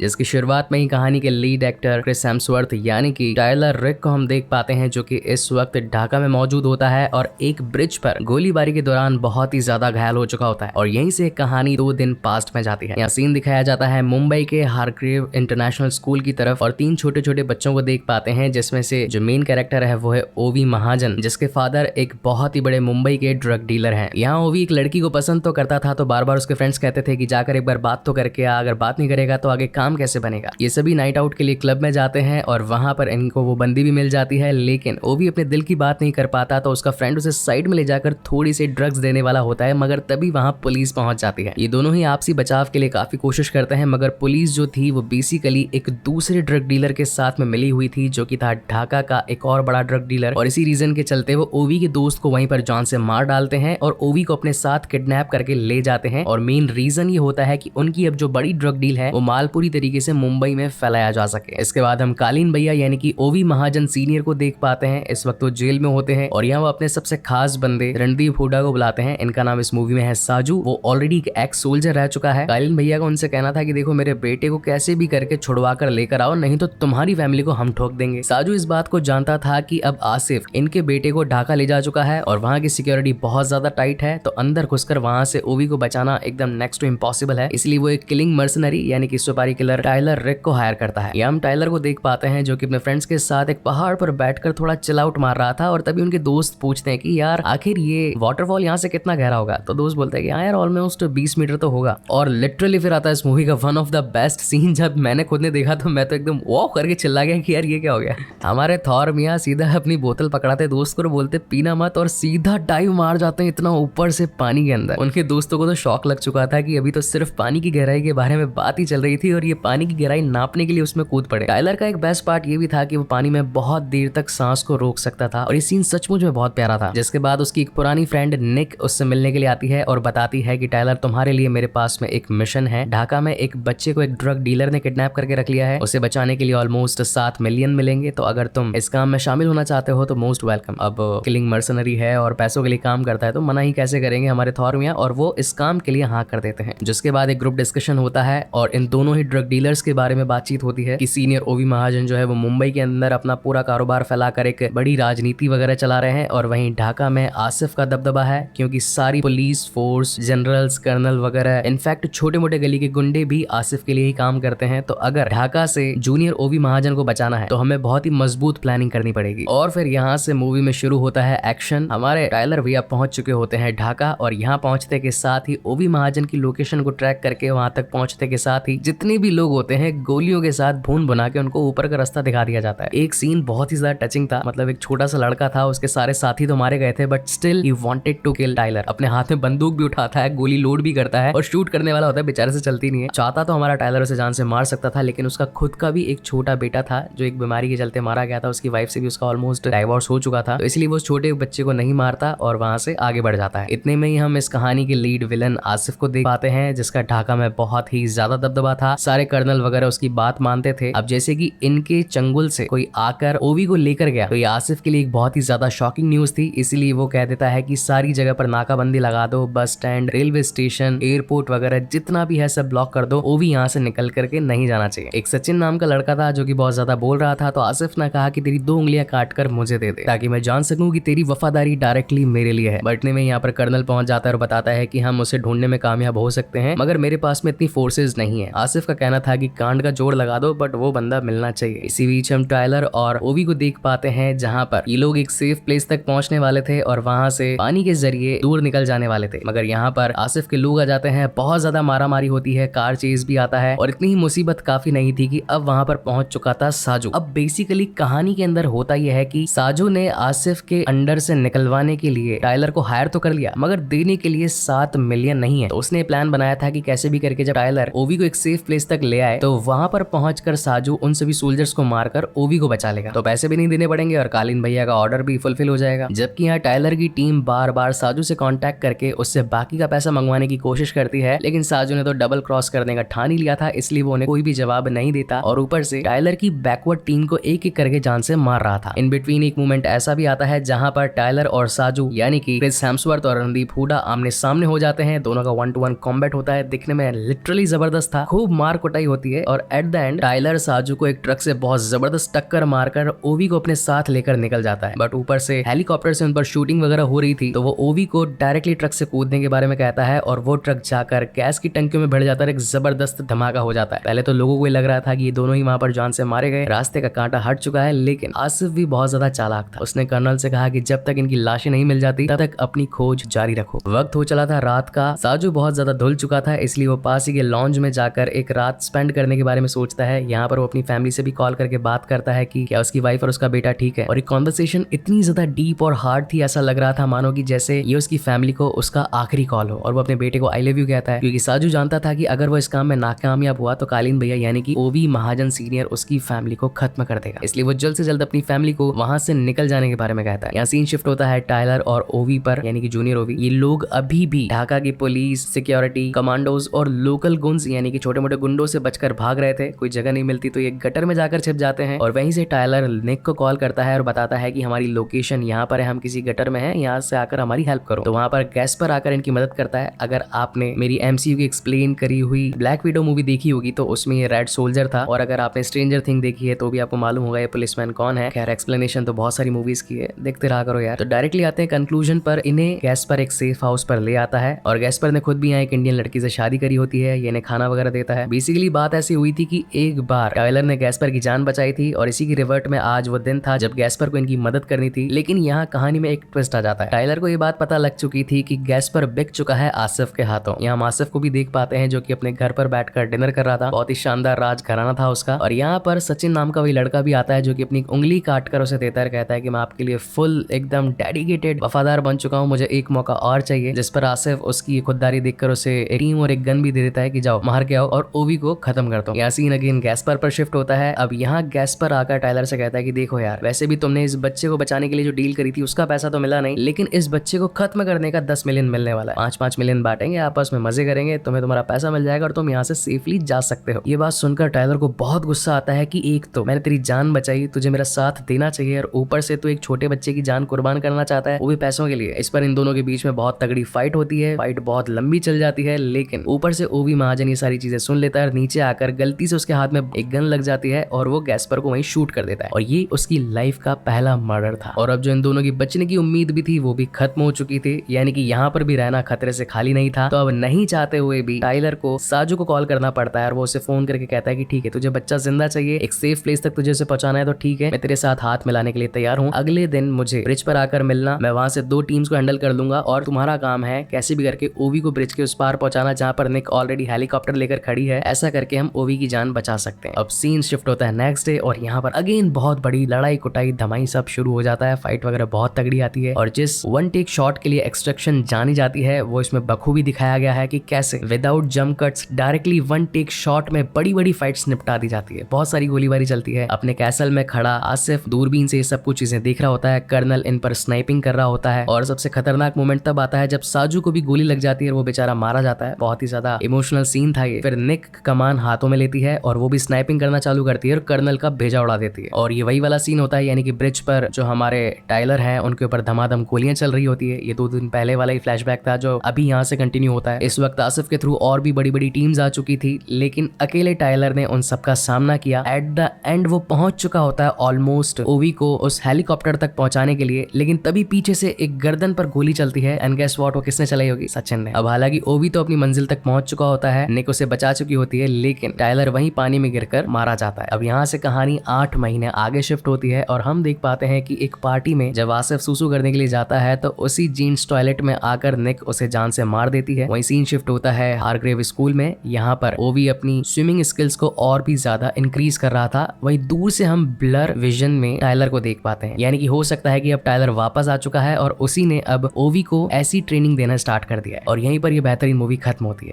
जिसकी शुरुआत में ही कहानी के लीड एक्टर क्रिस हेम्सवर्थ यानी कि टायलर रिक को हम देख पाते हैं, जो कि इस वक्त ढाका में मौजूद होता है और एक ब्रिज पर गोलीबारी के दौरान बहुत ही ज्यादा घायल हो चुका होता है। और यहीं से कहानी 2 दिन पास्ट में जाती है। यहाँ सीन दिखाया जाता है मुंबई के हार्ग्रेव इंटरनेशनल स्कूल की तरफ और 3 छोटे छोटे बच्चों को देख पाते हैं, जिसमें से जो मेन कैरेक्टर है वो है ओवी महाजन, जिसके फादर एक बहुत ही बड़े मुंबई के ड्रग डीलर हैं। यहाँ ओवी एक लड़की को पसंद तो करता था, तो बार बार उसके फ्रेंड्स कहते थे कि जाकर एक बार बात तो करके आ, अगर बात नहीं करेगा तो आगे काम कैसे बनेगा। ये सभी नाइट आउट के लिए क्लब में जाते हैं और वहां पर इनको वो बंदी भी मिल जाती है, लेकिन ओवी अपने दिल की बात नहीं कर पाता, तो उसका फ्रेंड उसे साइड में ले जाकर थोड़ी सी ड्रग्स देने वाला होता है, मगर तभी वहां पुलिस पहुंच जाती है। ये दोनों ही आपसी बचाव के लिए काफी कोशिश करते हैं, मगर पुलिस जो थी वो बेसिकली एक दूसरे ड्रग डीलर के साथ में मिली हुई थी, जो कि था ढाका का एक और बड़ा ड्रग डीलर। और इसी रीजन के चलते वो ओवी के दोस्त को वहीं पर जान से मार डालते हैं और ओवी को अपने साथ किडनैप करके ले जाते हैं। और मेन रीजन ये होता है कि उनकी अब जो बड़ी ड्रग डील है वो माल पूरी तरीके से मुंबई में फैलाया जा सके। इसके बाद हम कालीन भैया यानी कि ओवी महाजन सीनियर को देख पाते हैं। इस वक्त वो जेल में होते हैं और यहाँ वो अपने सबसे खास बंदे रणदीप हुड्डा को बुलाते हैं। इनका नाम इस मूवी में है साजू। वो ऑलरेडी एक एक्स सोल्जर रह चुका है। कालीन भैया का उनसे कहना था कि देखो मेरे बेटे को कैसे भी करके छुड़वा कर लेकर आओ, नहीं तो तुम्हारी फैमिली को हम ठोक देंगे। साजू इस बात को जानता था कि अब आसिफ इनके बेटे को ढाका ले जा चुका है और वहाँ की सिक्योरिटी बहुत ज्यादा टाइट है, तो अंदर घुसकर वहां से ओवी को बचाना एकदम नेक्स्ट टू इम्पॉसिबल है। इसलिए वो एक किलिंग मर्सनरी यानी कि सुपारी किलर टायलर रिक को हायर करता है। यहाँ हम टायलर को देख पाते हैं जो कि अपने फ्रेंड्स के साथ एक पहाड़ पर बैठकर थोड़ा चिल आउट मार रहा था और तभी उनके दोस्त पूछते हैं कि यार आखिर ये वाटरफॉल यहाँ से कितना गहरा होगा। तो दोस्त बोलते हैं कि हाँ यार ऑलमोस्ट 20 मीटर तो होगा। और लिटरली फिर आता है इस मूवी का one of the best scene. जब मैंने खुद ने देखा तो मैं तो एकदम वॉ करके चिल्ला गया कि यार ये क्या हो गया। हमारे थॉर मियाँ सीधा अपनी बोतल पकड़ाते दोस्त को बोलते पीना मत और सीधा डाइव मार जाते हैं इतना ऊपर से पानी के अंदर। उनके दोस्तों को तो शौक लग चुका था कि अभी तो सिर्फ पानी की गहराई के बारे में बात ही चल रही थी और ये पानी की गहराई नापने के लिए उसमें कूद पड़े। टायलर का एक बेस्ट पार्ट ये भी था कि वो पानी में बहुत देर तक सांस को रोक सकता था और ये सीन सचमुच में बहुत प्यारा था। जिसके बाद उसकी एक पुरानी फ्रेंड निक उससे मिलने के लिए आती है और बताती है कि टायलर तुम्हारे लिए मेरे पास में एक मिशन है। ढाका में एक बच्चे को एक ड्रग डीलर ने किडनैप करके रख लिया है। उसे बचाने के लिए ऑलमोस्ट 7 मिलियन मिलेंगे, तो अगर तुम इस काम में शामिल होना चाहते हो तो मोस्ट वेलकम। अब किलिंग मर्सनरी है और पैसों के लिए काम करता है, तो मना ही कैसे करेंगे हमारे थॉर मियां, और वो इस काम के लिए हाँ कर देते हैं। जिसके बाद एक ग्रुप डिस्कशन होता है और इन दोनों ही ड्रग डीलर्स के बारे में बातचीत होती है कि सीनियर ओवी महाजन जो है वो मुंबई के अंदर अपना पूरा कारोबार फैलाकर एक बड़ी राजनीति वगैरह चला रहे हैं और वहीं ढाका में आसिफ का दबदबा है, क्योंकि सारी पुलिस फोर्स, जनरल्स, कर्नल वगैरह, इनफैक्ट छोटे मोटे गली के गुंडे भी आसिफ के लिए ही काम करते हैं। तो अगर ढाका से जूनियर ओवी महाजन को बचाना है तो हमें बहुत ही मजबूत प्लानिंग करनी पड़ेगी। और फिर यहाँ से मूवी में शुरू होता है एक्शन। हमारे टायलर भैया पहुंच चुके होते हैं ढाका और यहाँ पहुंचते के साथ ही ओवी महाजन की लोकेशन को ट्रैक करके वहां तक पहुंचते के साथ ही जितने भी लोग होते हैं गोलियों के साथ भून बना के उनको ऊपर का रास्ता दिखा दिया जाता है। एक सीन बहुत ही ज्यादा टचिंग था। मतलब एक छोटा सा लड़का था, उसके सारे साथी तो मारे गए थे but still he wanted to kill Tyler. अपने हाथ में बंदूक भी उठाता है, गोली लोड भी करता है और शूट करने वाला होता है, बेचारे से चलती नहीं है। चाहता तो हमारा टायलर उसे जान से मार सकता था, लेकिन उसका खुद का भी एक छोटा बेटा था जो एक बीमारी के चलते मारा गया था। उसकी वाइफ से भी उसका ऑलमोस्ट डाइवोर्स हो चुका था, तो इसलिए वो छोटे बच्चे को नहीं मारता और वहां से आगे बढ़ जाता है। इतने में ही हम इस कहानी के लीड विलन आसिफ को देख पाते हैं, जिसका ढाका में बहुत ही ज्यादा दबदबा था। सारे कर्नल वगैरह उसकी बात मानते थे। अब जैसे कि इनके चंगुल से कोई आकर ओवी को लेकर गया, तो ये आसिफ के लिए एक बहुत ही ज्यादा शॉकिंग न्यूज थी। इसलिए वो कह देता है कि सारी जगह पर नाकाबंदी लगा दो, bus stand, railway station, airport वगैरह जितना भी है सब ब्लॉक कर दो, ओवी यहाँ से निकल करके नहीं जाना चाहिए। एक सचिन नाम का लड़का था जो कि बहुत ज्यादा बोल रहा था, तो आसिफ ने कहा कि तेरी 2 उंगलियां काट कर मुझे दे दे ताकि मैं जान सकूं कि तेरी वफादारी डायरेक्टली मेरे लिए है। बटने में यहाँ पर कर्नल पहुंच जाता है और बताता है कि हम उसे ढूंढने में कामयाब हो सकते हैं, मगर मेरे पास में इतनी फोर्सेज नहीं है। आसिफ का कहना था कि कांड का जोड़ लगा दो, बट वो बंदा मिलना चाहिए। इसी बीच हम टायलर और ओवी को देख पाते हैं जहाँ पर ये लोग एक सेफ प्लेस तक पहुंचने वाले थे और वहां से पानी के जरिए दूर निकल जाने वाले थे, मगर यहाँ पर आसिफ के लोग आ जाते हैं। बहुत ज्यादा मारामारी होती है, कार चेज भी आता है और इतनी ही मुसीबत काफी नहीं थी कि अब वहां पर पहुंच चुका था साजू। अब बेसिकली कहानी के अंदर होता यह है कि साजू ने आसिफ के अंडर से निकलवाने के लिए टायलर को हायर तो कर लिया, मगर देने के लिए 7 मिलियन नहीं है। तो उसने प्लान बनाया था कि कैसे भी करके जब टायलर ओवी को एक सेफ प्लेस तक ले आए तो वहां पर पहुंचकर साजू उन सभी सोल्जर्स को मारकर ओवी को बचा लेगा, तो पैसे भी नहीं देने पड़ेंगे और कालीन भैया का ऑर्डर भी फुलफिल हो जाएगा। जबकि यहाँ टायलर की टीम बार बार साजू से कांटेक्ट करके उससे बाकी का पैसा मंगवाने की कोशिश करती है, लेकिन साजू ने तो डबल क्रॉस करने का ठान ही लिया था, इसलिए वो उन्हें कोई भी जवाब नहीं देता और ऊपर से टायलर की बैकवर्ड टीम को एक एक करके जान से मार रहा था। इन बिटवीन एक मोमेंट ऐसा भी आता है जहां पर टायलर और साजू यानी कि क्रिस हेम्सवर्थ और रणदीप हुड्डा आमने सामने हो जाते हैं। दोनों का 1-to-1 कॉम्बैट होता है, दिखने में लिटरली जबरदस्त था। खूब मार कुटाई होती है और एट द एंड टाइलर साजू को एक ट्रक से बहुत जबरदस्त टक्कर मारकर ओवी को अपने साथ लेकर निकल जाता है। बट ऊपर से हेलीकॉप्टर से उन पर शूटिंग वगैरह हो रही थी, तो वो ओवी को डायरेक्टली ट्रक से कूदने के बारे में कहता है और वो ट्रक जाकर गैस की टंकियों में भर जाता है। एक जबरदस्त धमाका हो जाता है। पहले तो लोगों को लग रहा था कि ये दोनों ही वहां पर जान से मारे गए, रास्ते का कांटा हट चुका है, लेकिन आसिफ भी बहुत ज्यादा चालाक था। उसने कर्नल से कहा कि जब तक इनकी लाशें नहीं मिल जाती तब तक अपनी खोज जारी रखो। वक्त हो चला था रात का। साजू बहुत ज्यादा धुल चुका था, इसलिए वो पास ही के लॉन्ज में जाकर एक रात स्पेंड करने के बारे में सोचता है। यहाँ पर वो अपनी फैमिली से भी कॉल करके बात करता है कि क्या उसकी वाइफ और उसका बेटा ठीक है। और एक कॉन्वर्सेशन इतनी ज्यादा डीप और हार्ड थी, ऐसा लग रहा था मानो कि जैसे ये उसकी फैमिली को उसका आखिरी कॉल हो। और वो अपने बेटे को आई लव यू कहता है, क्योंकि साजू जानता था कि अगर वो इस काम में नाकामयाब हुआ तो कालीन भैया यानी कि ओवी महाजन सीनियर उसकी फैमिली को खत्म कर देगा। इसलिए वो जल्द से जल्द अपनी फैमिली को वहां से निकल जाने के बारे में कहता है। यहाँ सीन शिफ्ट होता है टाइलर और ओवी पर, यानी कि जूनियर ओवी। ये लोग अभी भी ढाका की पुलिस, सिक्योरिटी, कमांडोज और लोकल गुंड्स यानी कि छोटे मोटे गुंडों से बचकर भाग रहे थे। कोई जगह नहीं मिलती तो ये गटर में जाकर छिप जाते हैं। और वहीं से टाइलर निक को कॉल करता है और बताता है कि हमारी लोकेशन यहाँ पर है, हम किसी गटर में हैं, यहाँ से आकर हमारी हेल्प करो। तो वहां पर गैस्पर आकर इनकी मदद करता है। अगर आपने मेरी एमसीयू की एक्सप्लेन करी हुई ब्लैक विडो मूवी देखी होगी तो उसमें ये रेड सोल्जर था, और अगर आपने स्ट्रेंजर थिंग देखी है तो भी आपको मालूम होगा ये पुलिसमैन कौन है। खैर एक्सप्लेनेशन तो बहुत सारी मूवीज की है, देखते रहा करो यार। तो डायरेक्टली आते हैं कंक्लूजन पर। इन्हें गैस्पर एक सेफ हाउस पर ले आता है और गैस्पर ने खुद भी यहाँ एक इंडियन लड़की से शादी करी होती है। ये इन्हें खाना वगैरह देता है। बेसिकली बात ऐसी हुई थी कि एक बार टाइलर ने गैस्पर की जान बचाई थी और इसी की रिवर्ट में आज वो दिन था जब गैस्पर को इनकी मदद करनी थी। लेकिन यहाँ कहानी में एक ट्विस्ट आ जाता है। टाइलर को ये बात पता लग चुकी थी कि गैस्पर बिक चुका है आसिफ के हाथों। यहाँ हम आसिफ को भी देख पाते हैं जो कि अपने घर पर बैठकर डिनर कर रहा था। बहुत ही शानदार राज घराना था उसका। और यहाँ पर सचिन नाम का वही लड़का भी आता है जो कि अपनी उंगली काट कर उसे देता है, कहता है कि मैं आपके लिए फुल एकदम डेडिकेटेड वफादार बन चुका हूँ, मुझे एक मौका और चाहिए। जिस पर आसिफ उसकी खुददारी देखकर उसे टीम और एक गन भी दे देता है कि जाओ मार के आओ और ओवी को खत्म कर दो। यहाँ सीन अगेन गैस्पर पर शिफ्ट होता है। अब यहाँ गैस्पर आकर टाइलर से कहता है कि देखो यार, वैसे भी तुमने इस बच्चे को बचाने के लिए जो डील करी थी उसका पैसा तो मिला नहीं, लेकिन इस बच्चे को खत्म करने का 10 मिलियन मिलने वाला है। 5-5 मिलियन बांटेंगे, आपस में मजे करेंगे, तुम्हें तुम्हारा पैसा मिल जाएगा और तुम यहाँ से सेफली जा सकते हो। ये बात सुनकर टाइलर को बहुत गुस्सा आता है कि एक तो मैंने तेरी जान बचाई, तुझे मेरा साथ देना चाहिए, और ऊपर से तू एक छोटे बच्चे की जान कुर्बान करना चाहता है, वो भी पैसों के लिए। इस पर इन दोनों के बीच में बहुत तगड़ी फाइट होती है। फाइट बहुत लंबी चल जाती है, लेकिन ऊपर से ओवी महाजन ये सारी चीजें सुन लेता है और नीचे आकर गलती से उसके हाथ में एक गन लग जाती है और वो गैस्पर को वहीं शूट कर देता है। और ये उसकी लाइफ का पहला मर्डर था। और अब जो इन दोनों की बचने की उम्मीद भी थी वो भी खत्म हो चुकी थी, यानी कि यहाँ पर भी रहना खतरे से खाली नहीं था। तो अब नहीं चाहते हुए भी टाइलर को साजू को कॉल करना पड़ता है और वो उसे फोन करके कहता है कि ठीक है, तुझे बच्चा जिंदा चाहिए, एक सेफ प्लेस तक तुझे उसे पहुंचाना है तो ठीक है, मैं तेरे साथ हाथ मिलाने के लिए तैयार हूँ। अगले दिन मुझे ब्रिज पर आकर मिलना, मैं वहां से 2 टीम्स को हैंडल कर लूंगा और तुम्हारा काम है कैसे भी करके ओवी को ब्रिज के उस पार पहुंचाना जहाँ पर निक ऑलरेडी हेलीकॉप्टर लेकर खड़ी है। ऐसा करके हम ओवी की जान बचा सकते हैं। अब सीन शिफ्ट होता है नेक्स्ट डे और यहाँ पर अगेन बहुत बड़ी लड़ाई कुटाई धमाई सब शुरू हो जाता है। फाइट वगैरह बहुत तगड़ी आती है और जिस वन टेक शॉट के लिए एक्सट्रैक्शन जानी जाती है वो इसमें बखूबी दिखाया गया है कि कैसे without jump cuts directly one take shot में बड़ी बड़ी फाइट्स निपटा दी जाती है। बहुत सारी गोलीबारी चलती है। अपने कैसल में खड़ा आसिफ दूरबीन से ये सब कुछ चीजें देख रहा होता है। कर्नल इन पर स्नाइपिंग कर रहा होता है और सबसे खतरनाक मोमेंट तब आता है जब साजू को भी गोली लग जाती है और वो बेचारा मारा जाता है। बहुत ही ज्यादा इमोशनल सीन था ये। फिर निक कमान हाथों में लेती है और वो भी स्नाइपिंग करना चालू करती है और कर्नल का भेजा उड़ा देती है। और ये वही वाला सीन होता है, यानी कि ब्रिज पर जो हमारे टाइलर है उनके ऊपर धमाधम गोलियां चल रही होती है। ये 2 दिन पहले वाला ही फ्लैशबैक था जो अभी यहाँ से कंटिन्यू होता है। इस वक्त आसिफ के थ्रू और भी बड़ी बड़ी टीम्स आ चुकी थी, लेकिन अकेले टाइलर ने उन सबका सामना किया। एट द एंड वो पहुंच चुका होता है ऑलमोस्ट ओवी को उस हेलीकॉप्टर तक पहुंचाने के लिए, लेकिन तभी पीछे से एक गर्दन पर गोली चलती है। एंड गेस व्हाट, वो किसने चलाई होगी? सचिन ने। अब हालांकि ओवी तो अपनी मंजिल तक पहुंच चुका होता है, निक उसे बचा चुकी होती है, लेकिन टाइलर वहीं पानी में गिरकर मारा जाता है। अब यहाँ से कहानी 8 महीने आगे शिफ्ट होती है और हम देख पाते हैं कि एक पार्टी में जब आसिफ सुसु करने के लिए जाता है तो उसी जीन्स टॉयलेट में आकर निक उसे जान से मार देती है। वहीं सीन शिफ्ट होता है हारग्रेव स्कूल में। यहाँ पर ओवी अपनी स्विमिंग स्किल्स को और भी ज्यादा इंक्रीज कर रहा था। वहीं दूर से हम ब्लर विजन में टाइलर को देख पाते हैं, यानी कि हो सकता है कि अब टाइलर वापस आ चुका है और उसी ने अब ओवी को ऐसी ट्रेनिंग देना स्टार्ट कर दिया है। और यहीं पर यह बेहतरीन मूवी खत्म होती है।